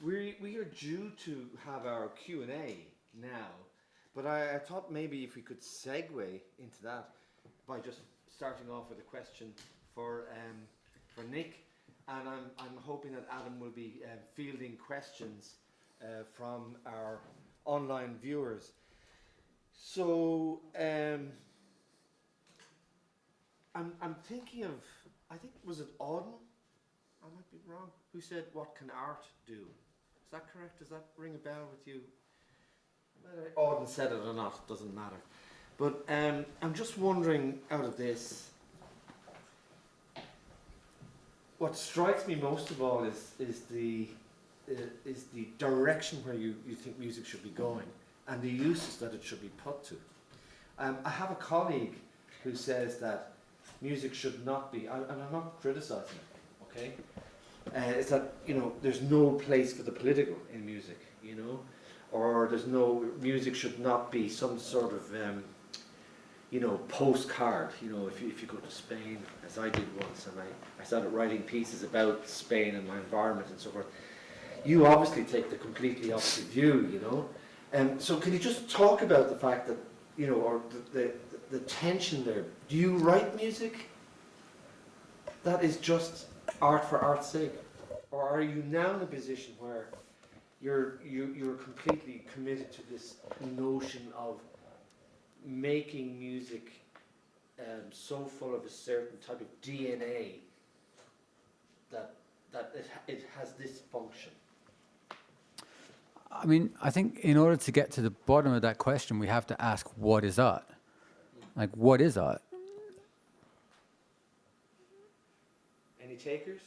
We are due to have our Q&A now, but I thought maybe if we could segue into that by just starting off with a question for Nick, and I'm hoping that Adam will be fielding questions from our online viewers. So I'm thinking of, I think, was it Auden? I might be wrong. Who said, "What can art do?" Is that correct? Does that ring a bell with you? Whether Auden said it or not, doesn't matter. But I'm just wondering, out of this, what strikes me most of all is the direction where you think music should be going and the uses that it should be put to. I have a colleague who says that music should not be, and I'm not criticizing it, okay? It's that, there's no place for the political in music, or music should not be some sort of, postcard. If you go to Spain, as I did once, and I started writing pieces about Spain and my environment and so forth, you obviously take the completely opposite view, So can you just talk about the fact that, or the tension there? Do you write music that is just art for art's sake, or are you now in a position where you're completely committed to this notion of making music so full of a certain type of DNA that it has this function? I mean, I think in order to get to the bottom of that question, we have to ask, what is art? Like, what is art? Any takers?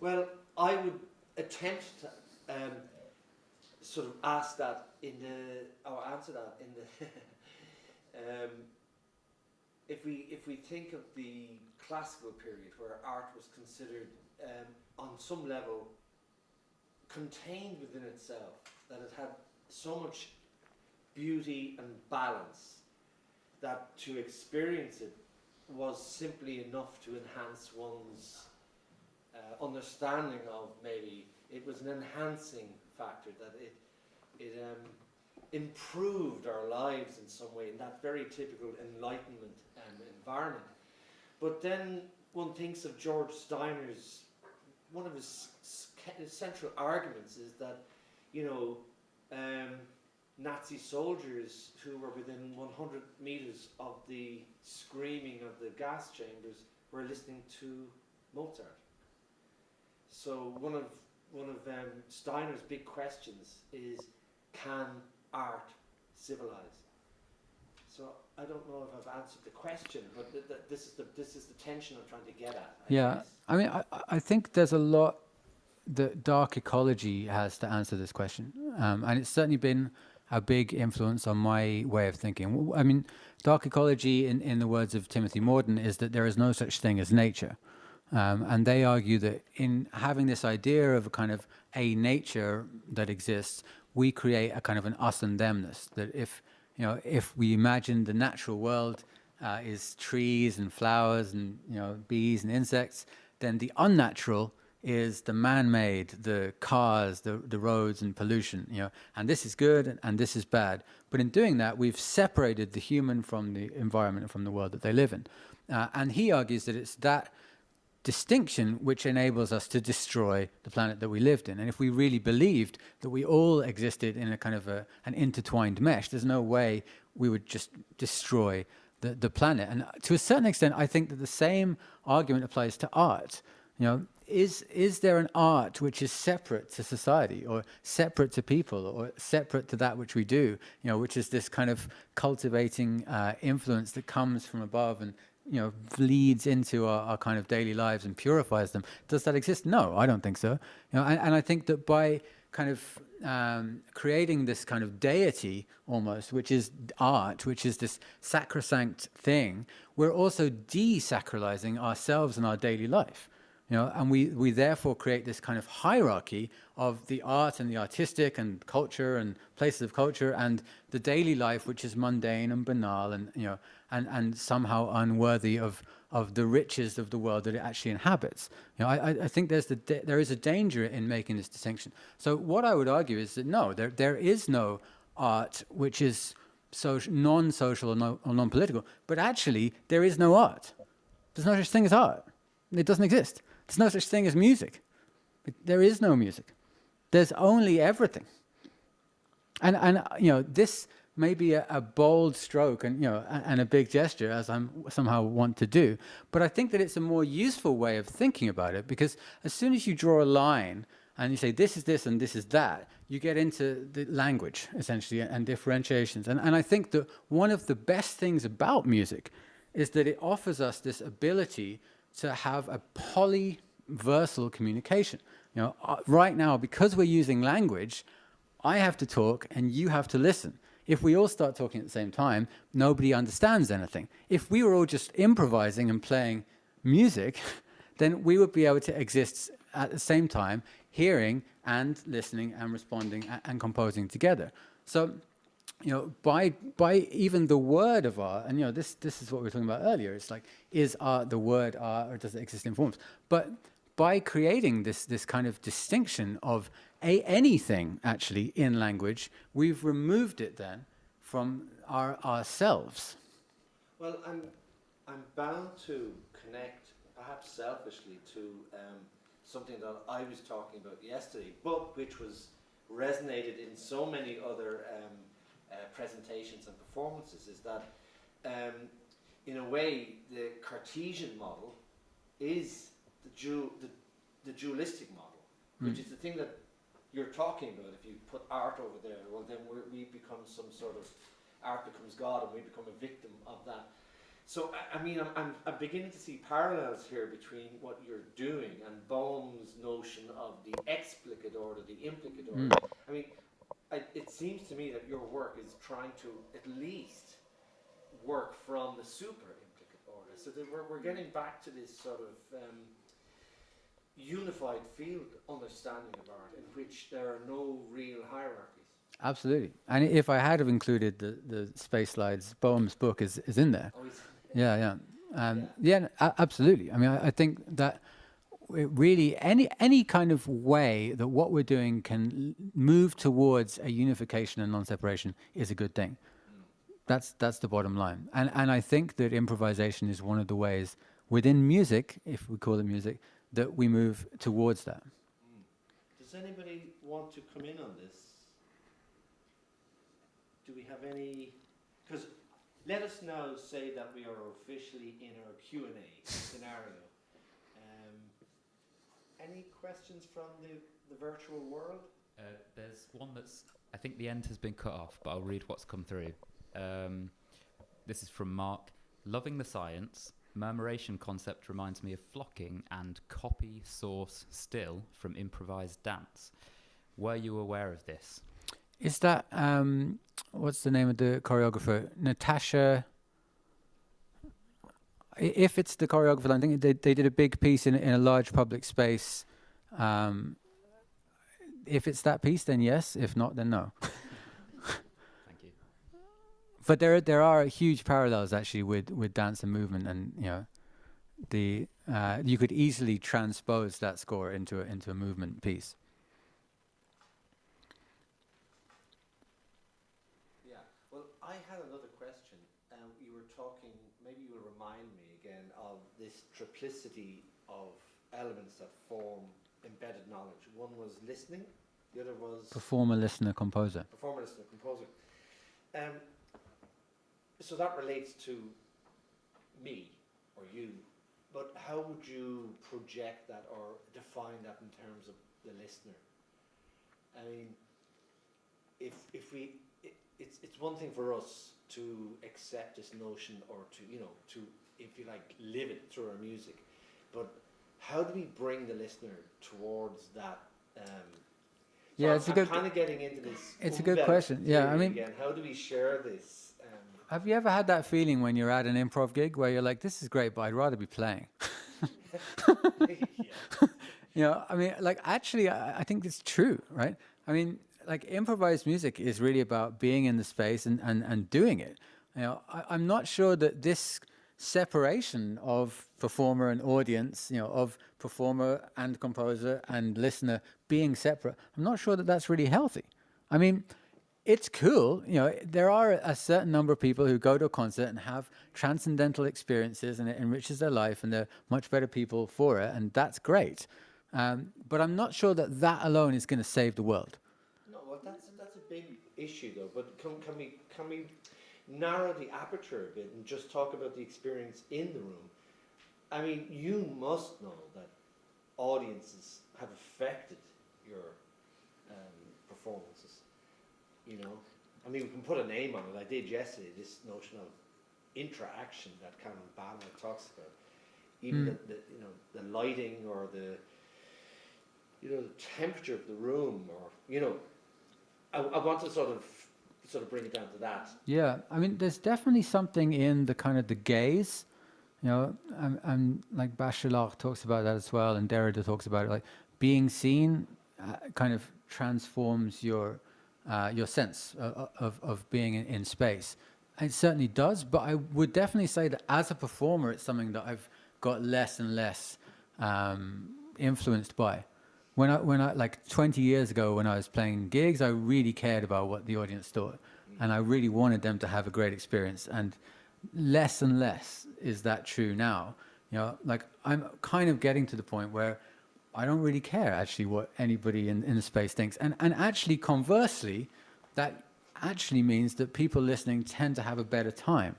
Well, I would attempt to sort of ask that or answer that in the if we think of the classical period where art was considered on some level contained within itself, that it had so much beauty and balance that to experience it was simply enough to enhance one's understanding of, maybe it was an enhancing factor, that it improved our lives in some way, in that very typical Enlightenment environment. But then one thinks of George Steiner's, one of his central arguments is that, Nazi soldiers who were within 100 meters of the screaming of the gas chambers were listening to Mozart. So one of Steiner's big questions is, can art civilize? So I don't know if I've answered the question, but this is the tension I'm trying to get at. I guess. I mean, I think there's a lot that dark ecology has to answer this question, and it's certainly been a big influence on my way of thinking. I mean, dark ecology, in the words of Timothy Morden, is that there is no such thing as nature. And they argue that in having this idea of a kind of a nature that exists, we create a kind of an us and themness. That if we imagine the natural world is trees and flowers and bees and insects, then the unnatural is the man-made, the cars, the roads and pollution, and this is good and this is bad. But in doing that, we've separated the human from the environment and from the world that they live in. And he argues that it's that distinction which enables us to destroy the planet that we lived in. And if we really believed that we all existed in a kind of an intertwined mesh, there's no way we would just destroy the planet. And to a certain extent, I think that the same argument applies to art. Is there an art which is separate to society, or separate to people, or separate to that which we do, which is this kind of cultivating influence that comes from above and leads into our kind of daily lives and purifies them? Does that exist? No, I don't think so. And I think that by kind of creating this kind of deity almost, which is art, which is this sacrosanct thing, we're also desacralizing ourselves and our daily life. you know, and we therefore create this kind of hierarchy of the art and the artistic and culture and places of culture and the daily life, which is mundane and banal and, you know, and somehow unworthy of the riches of the world that it actually inhabits. You know, I think there is a danger in making this distinction. So what I would argue is that no, there is no art which is non-social or non-political, but actually there is no art. There's no such thing as art. It doesn't exist. There's no such thing as music. There is no music. There's only everything. And you know, this may be a bold stroke and, you know, and a big gesture, as I'm somehow want to do, but I think that it's a more useful way of thinking about it, because as soon as you draw a line and you say this is this and this is that, you get into the language, essentially, and differentiations. And I think that one of the best things about music is that it offers us this ability to have a polyversal communication. You know, right now, because we're using language, I have to talk and you have to listen. If we all start talking at the same time, nobody understands anything. If we were all just improvising and playing music, then we would be able to exist at the same time, hearing and listening and responding and composing together. So, you know, by even the word of art, and, you know, this is what we were talking about earlier. It's like, is art the word art, or does it exist in forms? But by creating this kind of distinction of anything actually in language, we've removed it then from ourselves. Well, I'm bound to connect, perhaps selfishly, to something that I was talking about yesterday, but which was resonated in so many other presentations and performances, is that in a way the Cartesian model is the dualistic model, which is the thing that you're talking about. If you put art over there, well, then we become some sort of, art becomes God and we become a victim of that. So I mean, I'm beginning to see parallels here between what you're doing and Boehm's notion of the explicate order, the implicate order. I mean, it seems to me that your work is trying to at least work from the super implicate order, so that we're getting back to this sort of unified field understanding of art in which there are no real hierarchies. Absolutely. And if I had have included the space slides, Boehm's book is in there. Oh, Yeah. Absolutely. I mean, I think that it really any kind of way that what we're doing can move towards a unification and non-separation is a good thing. That's the bottom line. And I think that improvisation is one of the ways within music, if we call it music, that we move towards that. Does anybody want to come in on this? Do we have any? Because let us now say that we are officially in our Q&A scenario. Any questions from the virtual world? There's one I think the end has been cut off, but I'll read what's come through. This is from Mark. Loving the science, murmuration concept reminds me of flocking and copy source still from improvised dance. Were you aware of this? Is that, what's the name of the choreographer? Natasha. If it's the choreographer, I think they did a big piece in a large public space. If it's that piece, then yes. If not, then no. Thank you. But there are huge parallels actually with dance and movement, and, you know, you could easily transpose that score into a movement piece. Yeah. Well, I had another question. You were talking. Maybe you will remind me again of this triplicity of elements that form embedded knowledge. One was listening, the other was Performer, listener, composer. Performer, listener, composer. So that relates to me or you, but how would you project that or define that in terms of the listener? I mean, it's one thing for us to accept this notion or to if you like live it through our music, but how do we bring the listener towards that? Yeah, so it's I'm kind of getting into this. It's a good question. Yeah, I mean, again, how do we share this? Have you ever had that feeling when you're at an improv gig where you're like, this is great, but I'd rather be playing? Yeah. You know, I mean, like actually, I think it's true, right? I mean, like improvised music is really about being in the space and doing it. You know, I'm not sure that this separation of performer and audience, you know, of performer and composer and listener being separate, I'm not sure that that's really healthy. I mean, it's cool, you know, there are a certain number of people who go to a concert and have transcendental experiences and it enriches their life and they're much better people for it, and that's great. But I'm not sure that that alone is going to save the world. No, well, that's a big issue though. But can we narrow the aperture a bit and just talk about the experience in the room? I mean, you must know that audiences have affected your performances. You know, I mean, we can put a name on it. I did yesterday. This notion of interaction that Cameron Banner talks about, even the you know the lighting or the the temperature of the room, or I want to sort of bring it down to that. Yeah, I mean, there's definitely something in the kind of the gaze, you know, and like Bachelard talks about that as well, and Derrida talks about it, like being seen kind of transforms your sense of being in space. It certainly does, but I would definitely say that as a performer, it's something that I've got less and less influenced by. When I like 20 years ago, when I was playing gigs, I really cared about what the audience thought, and I really wanted them to have a great experience. And less is that true now. You know, like I'm kind of getting to the point where I don't really care actually what anybody in the space thinks. And actually, conversely, that actually means that people listening tend to have a better time.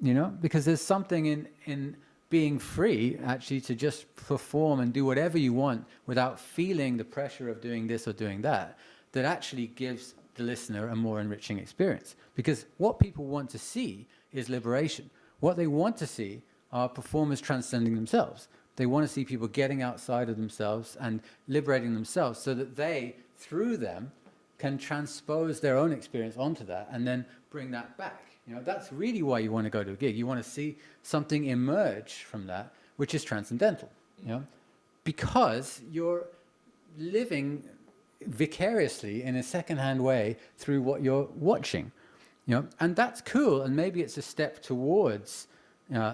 You know, because there's something in being free actually to just perform and do whatever you want without feeling the pressure of doing this or doing that, that actually gives the listener a more enriching experience. Because what people want to see is liberation. What they want to see are performers transcending themselves. They want to see people getting outside of themselves and liberating themselves so that they, through them, can transpose their own experience onto that and then bring that back. You know, that's really why you want to go to a gig. You want to see something emerge from that, which is transcendental, you know, because you're living vicariously in a secondhand way through what you're watching, you know, and that's cool. And maybe it's a step towards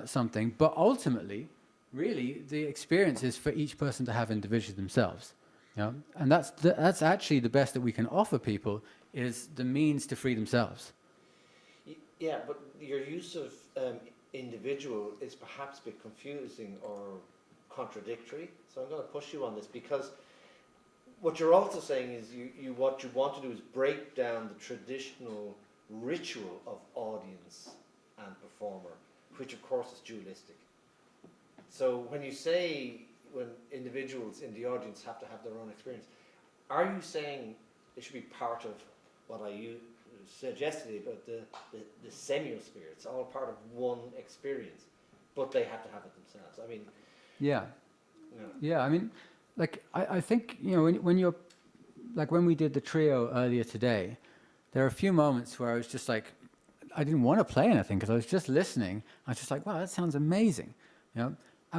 something, but ultimately, really, the experience is for each person to have individually themselves, you know, and that's actually the best that we can offer people is the means to free themselves. Yeah, but your use of individual is perhaps a bit confusing or contradictory. So I'm going to push you on this, because what you're also saying is what you want to do is break down the traditional ritual of audience and performer, which of course is dualistic. So when you say when individuals in the audience have to have their own experience, are you saying it should be part of what I suggested about the semiosphere? It's all part of one experience, but they have to have it themselves. I mean, yeah. I mean, like I think, you know, when you're like when we did the trio earlier today, there are a few moments where I was just like, I didn't want to play anything because I was just listening. I was just like, wow, that sounds amazing, you know.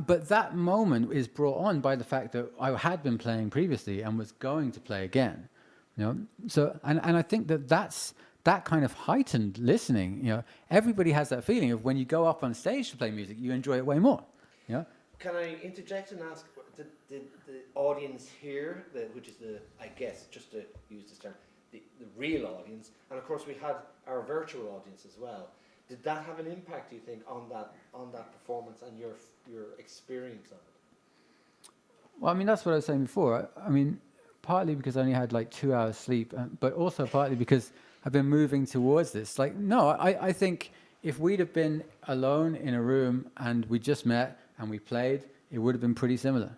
But that moment is brought on by the fact that I had been playing previously and was going to play again, you know. So and I think that's that kind of heightened listening. You know, everybody has that feeling of when you go up on stage to play music, you enjoy it way more. You know. Can I interject and ask, did the audience here, which is I guess, just to use this term, the real audience, and of course we had our virtual audience as well. Did that have an impact, do you think, on that performance and your experience of it? Well, I mean, that's what I was saying before. I mean, partly because I only had like 2 hours sleep, but also partly because I've been moving towards this. Like, no, I think if we'd have been alone in a room and we just met and we played, it would have been pretty similar.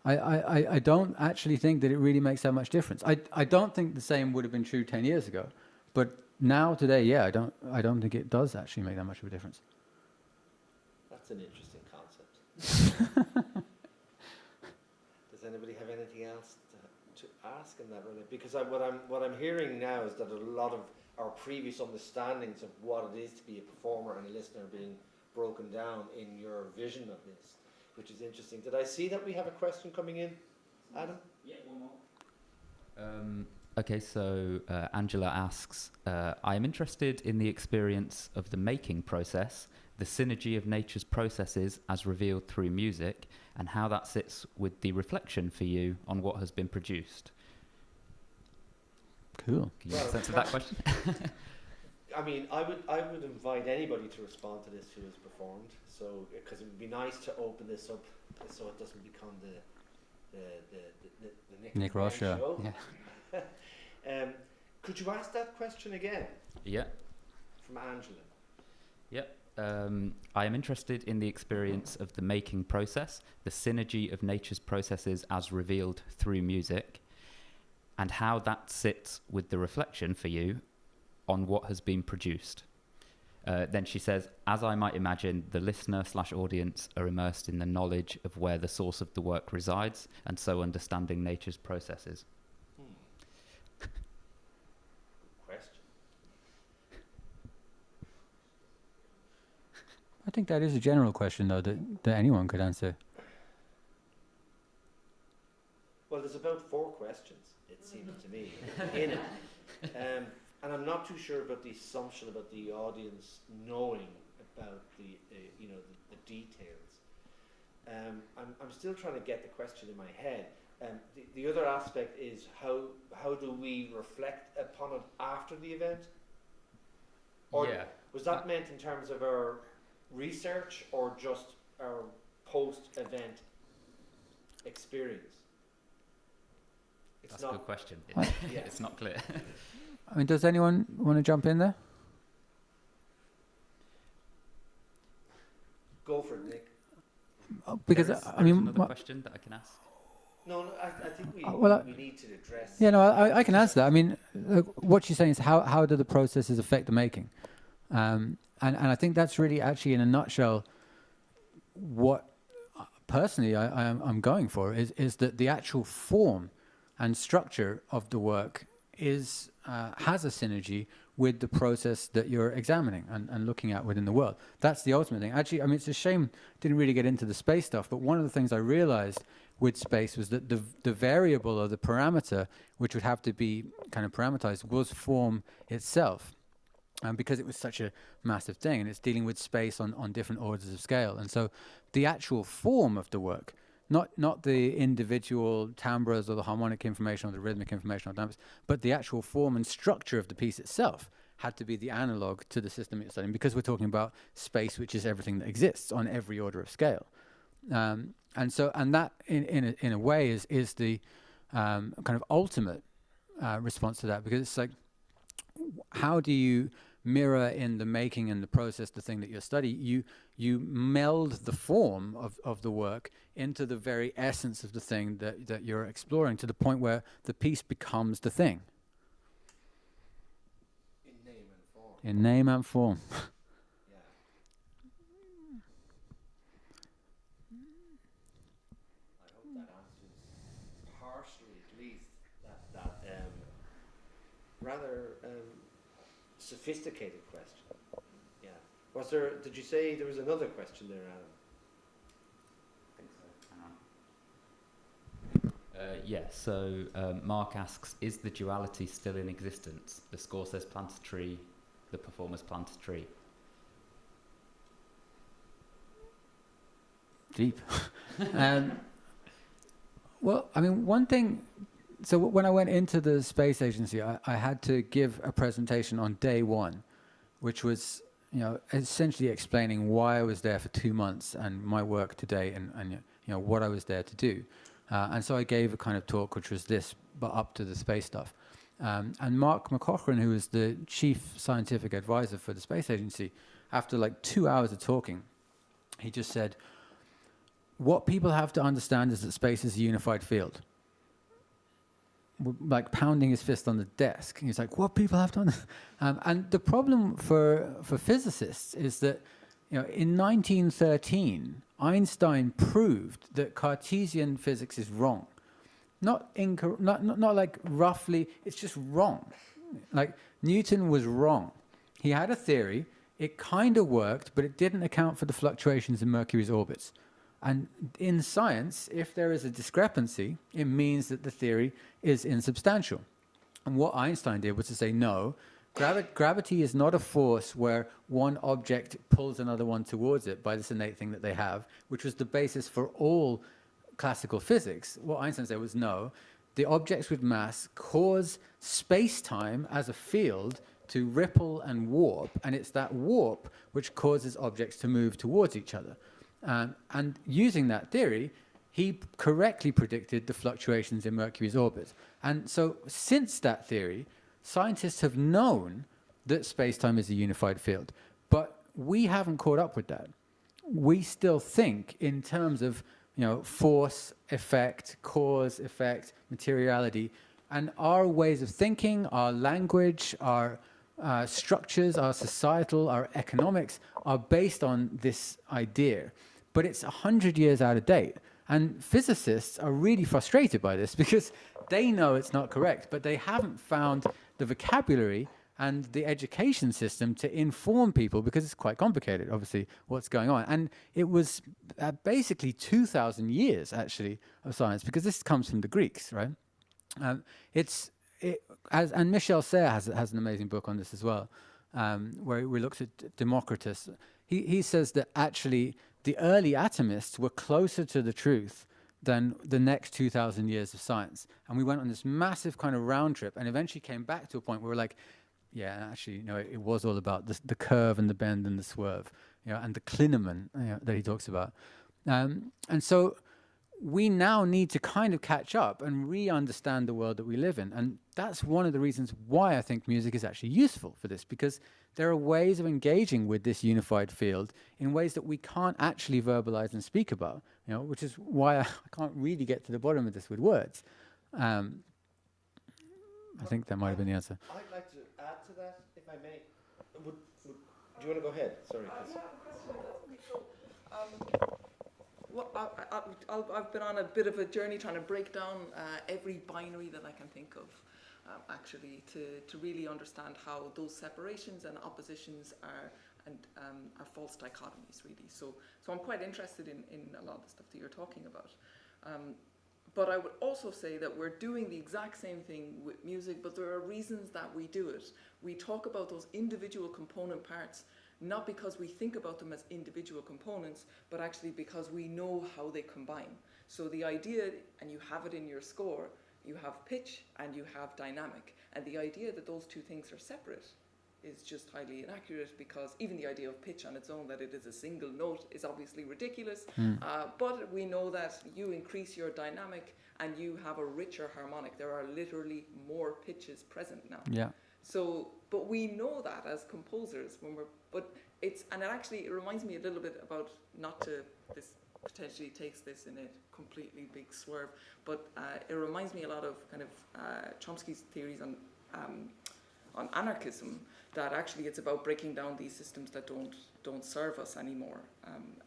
I don't actually think that it really makes that much difference. I don't think the same would have been true 10 years ago, but now today, yeah, I don't think it does actually make that much of a difference. That's an interesting concept. Does anybody have anything else to ask in that really? Because what I'm hearing now is that a lot of our previous understandings of what it is to be a performer and a listener are being broken down in your vision of this, which is interesting. Did I see that we have a question coming in, Adam? Yeah, one more. Okay, so Angela asks, I am interested in the experience of the making process, the synergy of nature's processes as revealed through music, and how that sits with the reflection for you on what has been produced. Cool. Can you make sense of that question? I mean, I would invite anybody to respond to this who has performed. So, because it would be nice to open this up, so it doesn't become the Nick Ross show. Yeah. Could you ask that question again? Yeah. From Angela. Yep. I am interested in the experience of the making process, the synergy of nature's processes as revealed through music, and how that sits with the reflection for you on what has been produced. Then she says, as I might imagine, the listener/audience are immersed in the knowledge of where the source of the work resides, and so understanding nature's processes. Good question. I think that is a general question, though, that anyone could answer. Well, there's about 4 questions, it seems to me, in it. And I'm not too sure about the assumption about the audience knowing about the details. I'm still trying to get the question in my head. The other aspect is how do we reflect upon it after the event? Or Yeah. was that meant in terms of our research or just our post-event experience? It's That's a good question. Yeah. It's not clear. I mean, does anyone want to jump in there? Go for it, Nick. Because There is another question that I can ask. No, I think we need to address. Yeah, no, I can answer that. I mean, what she's saying is how do the processes affect the making? And I think that's really actually in a nutshell what personally I'm going for is that the actual form and structure of the work has a synergy with the process that you're examining and looking at within the world. That's the ultimate thing. Actually, I mean, it's a shame didn't really get into the space stuff, but one of the things I realized with space was that the variable or the parameter which would have to be kind of parameterized was form itself. Because it was such a massive thing, and it's dealing with space on different orders of scale. And so the actual form of the work, not the individual timbres or the harmonic information or the rhythmic information or dynamics, but the actual form and structure of the piece itself had to be the analog to the system you're studying, because we're talking about space, which is everything that exists on every order of scale. And that in a way is the kind of ultimate response to that, because it's like, how do you mirror in the making and the process the thing that you're studying? You meld the form of the work into the very essence of the thing that you're exploring, to the point where the piece becomes the thing. In name and form. In name and form. Yeah. I hope that answers partially, at least, that rather sophisticated question. Yeah. Did you say there was another question there, Adam? Yeah, so Mark asks, is the duality still in existence? The score says plant a tree, the performers plant a tree. Deep. Well, I mean, one thing, so when I went into the space agency, I had to give a presentation on day one, which was, essentially explaining why I was there for 2 months and my work today and what I was there to do. And so I gave a kind of talk which was this, but up to the space stuff. And Mark McCaughrean, who was the chief scientific advisor for the space agency, after like 2 hours of talking, he just said, what people have to understand is that space is a unified field. Like pounding his fist on the desk. He's like, what people have to understand? And the problem for physicists is that, in 1913, Einstein proved that Cartesian physics is wrong. Not like roughly, it's just wrong. Like Newton was wrong. He had a theory. it kind of worked, but it didn't account for the fluctuations in Mercury's orbits. And in science, if there is a discrepancy, it means that the theory is insubstantial. And what Einstein did was to say, no, gravity is not a force where one object pulls another one towards it by this innate thing that they have, which was the basis for all classical physics. What Einstein said was, no, the objects with mass cause space-time as a field to ripple and warp, and it's that warp which causes objects to move towards each other. And using that theory, he correctly predicted the fluctuations in Mercury's orbit. And so since that theory, scientists have known that space-time is a unified field, but we haven't caught up with that. We still think in terms of, you know, force, effect, cause, effect, materiality, and our ways of thinking, our language, our structures, our societal, our economics are based on this idea. But it's 100 years out of date. And physicists are really frustrated by this because they know it's not correct, but they haven't found the vocabulary and the education system to inform people, because it's quite complicated, obviously, what's going on. And it was basically 2,000 years, actually, of science, because this comes from the Greeks, right? And Michel Serres has an amazing book on this as well, where he looks at Democritus. He says that actually the early atomists were closer to the truth than the next 2,000 years of science. And we went on this massive kind of round trip and eventually came back to a point where we're like, yeah, actually, you know, it was all about the curve and the bend and the swerve, you know, and the clinamen, you know, that he talks about. And so we now need to kind of catch up and re-understand the world that we live in. And that's one of the reasons why I think music is actually useful for this, because there are ways of engaging with this unified field in ways that we can't actually verbalize and speak about, you know, which is why I can't really get to the bottom of this with words. I think that might have been the answer. I'd like to add to that, if I may. Do you want to go ahead? Sorry. I've been on a bit of a journey trying to break down every binary that I can think of, actually, to really understand how those separations and oppositions are false dichotomies, really. So I'm quite interested in a lot of the stuff that you're talking about. But I would also say that we're doing the exact same thing with music, but there are reasons that we do it. We talk about those individual component parts, not because we think about them as individual components, but actually because we know how they combine. So the idea, and you have it in your score, you have pitch and you have dynamic. And the idea that those two things are separate is just highly inaccurate, because even the idea of pitch on its own, that it is a single note, is obviously ridiculous. But we know that you increase your dynamic and you have a richer harmonic. There are literally more pitches present now. Yeah. So, but we know that as composers and it reminds me a little bit about, this potentially takes this in a completely big swerve, but it reminds me a lot of kind of Chomsky's theories on anarchism, that actually it's about breaking down these systems that don't serve us anymore,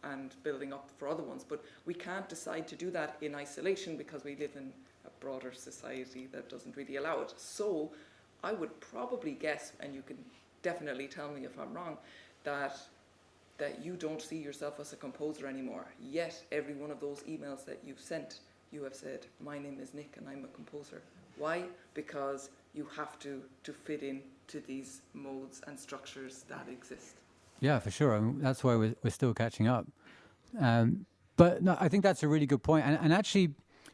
and building up for other ones. But we can't decide to do that in isolation, because we live in a broader society that doesn't really allow it. So I would probably guess, and you can definitely tell me if I'm wrong, that you don't see yourself as a composer anymore. Yet every one of those emails that you've sent, you have said, my name is Nick and I'm a composer. Why? Because you have to fit in to these modes and structures that exist. Yeah, for sure. I mean, that's why we're still catching up. But no, I think that's a really good point. And actually,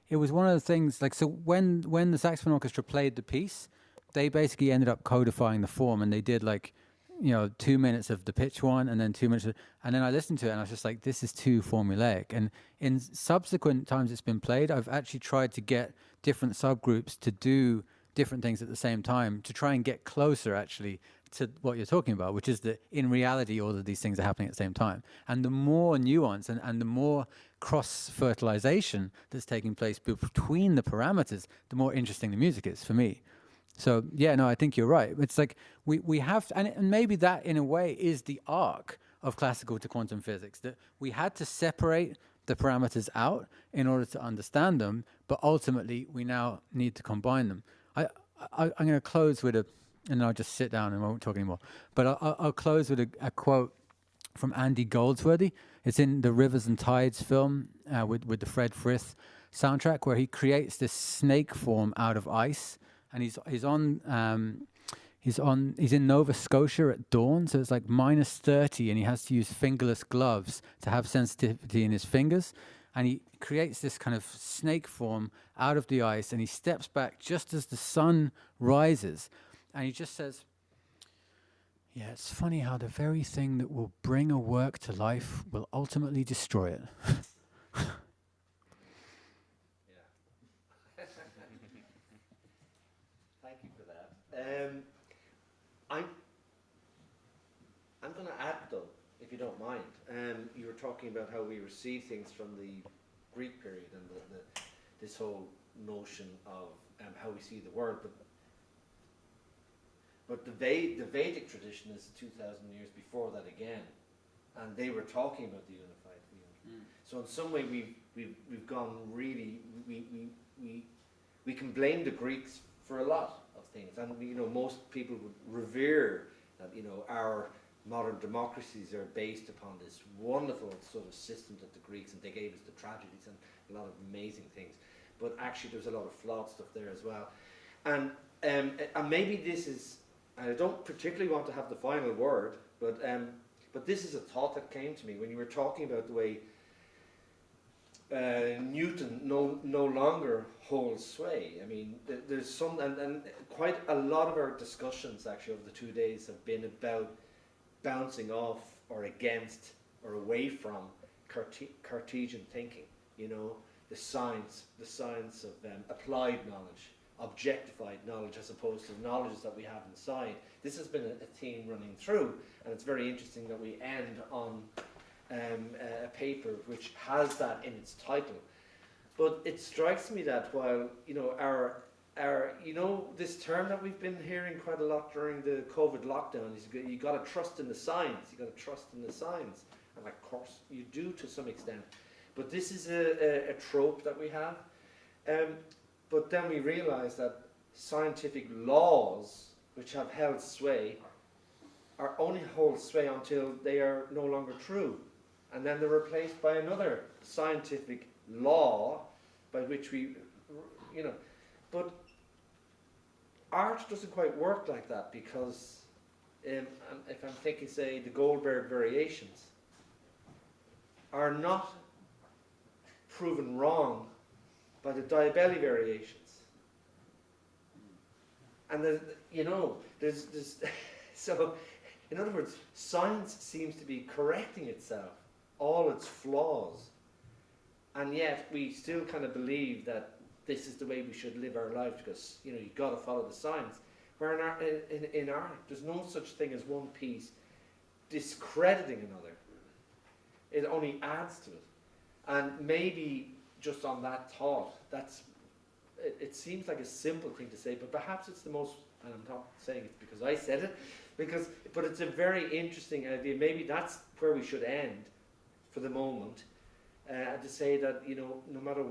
it was one of the things, like, so when the saxophone orchestra played the piece, they basically ended up codifying the form, and they did, like, 2 minutes of the pitch one and then 2 minutes and then I listened to it and I was just like, this is too formulaic. And in subsequent times it's been played, I've actually tried to get different subgroups to do different things at the same time to try and get closer actually to what you're talking about, which is that in reality all of these things are happening at the same time. And the more nuance and the more cross-fertilization that's taking place between the parameters, the more interesting the music is for me. So, yeah, no, I think you're right. It's like we have to, and maybe that in a way is the arc of classical to quantum physics, that we had to separate the parameters out in order to understand them, but ultimately we now need to combine them. I'm going to close with and then I'll just sit down and won't talk anymore. But I'll close with a quote from Andy Goldsworthy. It's in the Rivers and Tides film with the Fred Frith soundtrack, where he creates this snake form out of ice, and he's in Nova Scotia at dawn, so it's like -30, and he has to use fingerless gloves to have sensitivity in his fingers, and he creates this kind of snake form out of the ice, and he steps back just as the sun rises, and he just says, "Yeah, it's funny how the very thing that will bring a work to life will ultimately destroy it." Thank you for that. I'm going to add though, if you don't mind. You were talking about how we receive things from the Greek period and this whole notion of how we see the world, but the Vedic tradition is 2,000 years before that again, and they were talking about the unified field. So in some way we've gone really we can blame the Greeks for a lot of things, and most people would revere that our modern democracies are based upon this wonderful sort of system that the Greeks, and they gave us the tragedies and a lot of amazing things, but actually there's a lot of flawed stuff there as well, and maybe this is, I don't particularly want to have the final word, but this is a thought that came to me when you were talking about the way Newton no longer holds sway. I mean, there's some, and quite a lot of our discussions actually over the 2 days have been about bouncing off or against or away from Cartesian thinking. The science of applied knowledge, objectified knowledge, as opposed to the knowledge that we have inside. This has been a theme running through, and it's very interesting that we end on a paper which has that in its title. But it strikes me that while our this term that we've been hearing quite a lot during the COVID lockdown is you got to trust in the science. You got to trust in the science, and of course you do to some extent. But this is a trope that we have. But then we realise that scientific laws, which have held sway, are only hold sway until they are no longer true, and then they're replaced by another scientific law, by which we, But art doesn't quite work like that, because if I'm thinking, say, the Goldberg variations are not proven wrong by the Diabelli variations, and there's so in other words, science seems to be correcting itself, all its flaws, and yet we still kind of believe that this is the way we should live our lives, because you've got to follow the science. Where in art, there's no such thing as one piece discrediting another. It only adds to it. And maybe just on that thought, it seems like a simple thing to say, but perhaps it's the most, and I'm not saying it's because I said it, but it's a very interesting idea. Maybe that's where we should end for the moment, to say that no matter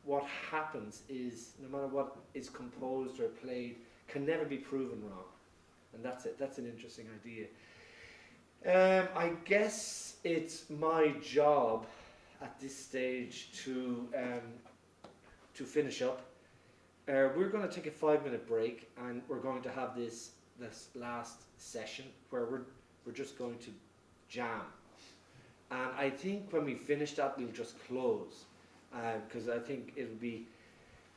what happens, no matter what is composed or played, can never be proven wrong, and that's it. That's an interesting idea. I guess it's my job at this stage to finish up. We're going to take a 5-minute break, and we're going to have this last session where we're just going to jam. And I think when we finish that, we'll just close, because I think it would be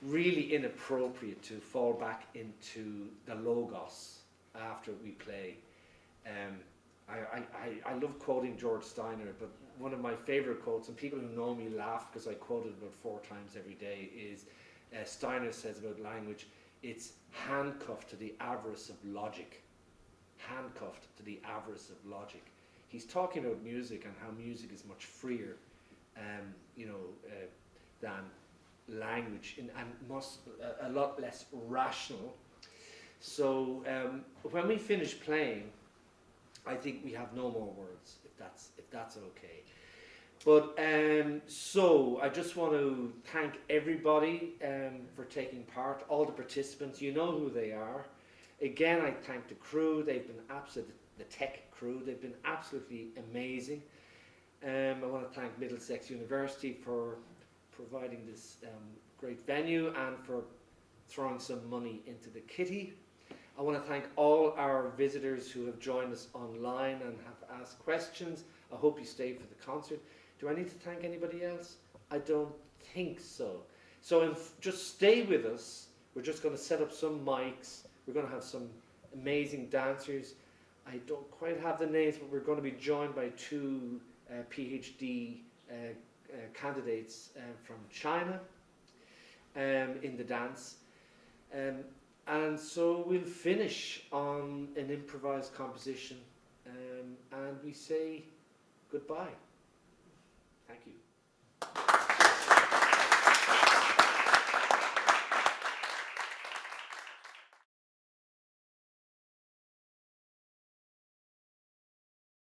really inappropriate to fall back into the logos after we play. I love quoting George Steiner, but one of my favorite quotes, and people who know me laugh because I quote it about 4 times every day, is Steiner says about language, it's handcuffed to the avarice of logic. Handcuffed to the avarice of logic. He's talking about music and how music is much freer, than language, and a lot less rational. So when we finish playing, I think we have no more words, if that's okay. But so I just want to thank everybody for taking part, all the participants. You know who they are. Again, I thank the crew. They've been absolute, the tech crew. They've been absolutely amazing. I want to thank Middlesex University for providing this great venue and for throwing some money into the kitty. I want to thank all our visitors who have joined us online and have asked questions. I hope you stayed for the concert. Do I need to thank anybody else? I don't think so. So just stay with us. We're just going to set up some mics. We're going to have some amazing dancers. I don't quite have the names, but we're going to be joined by two PhD candidates from China in the dance. And so we'll finish on an improvised composition and we say goodbye. Thank you.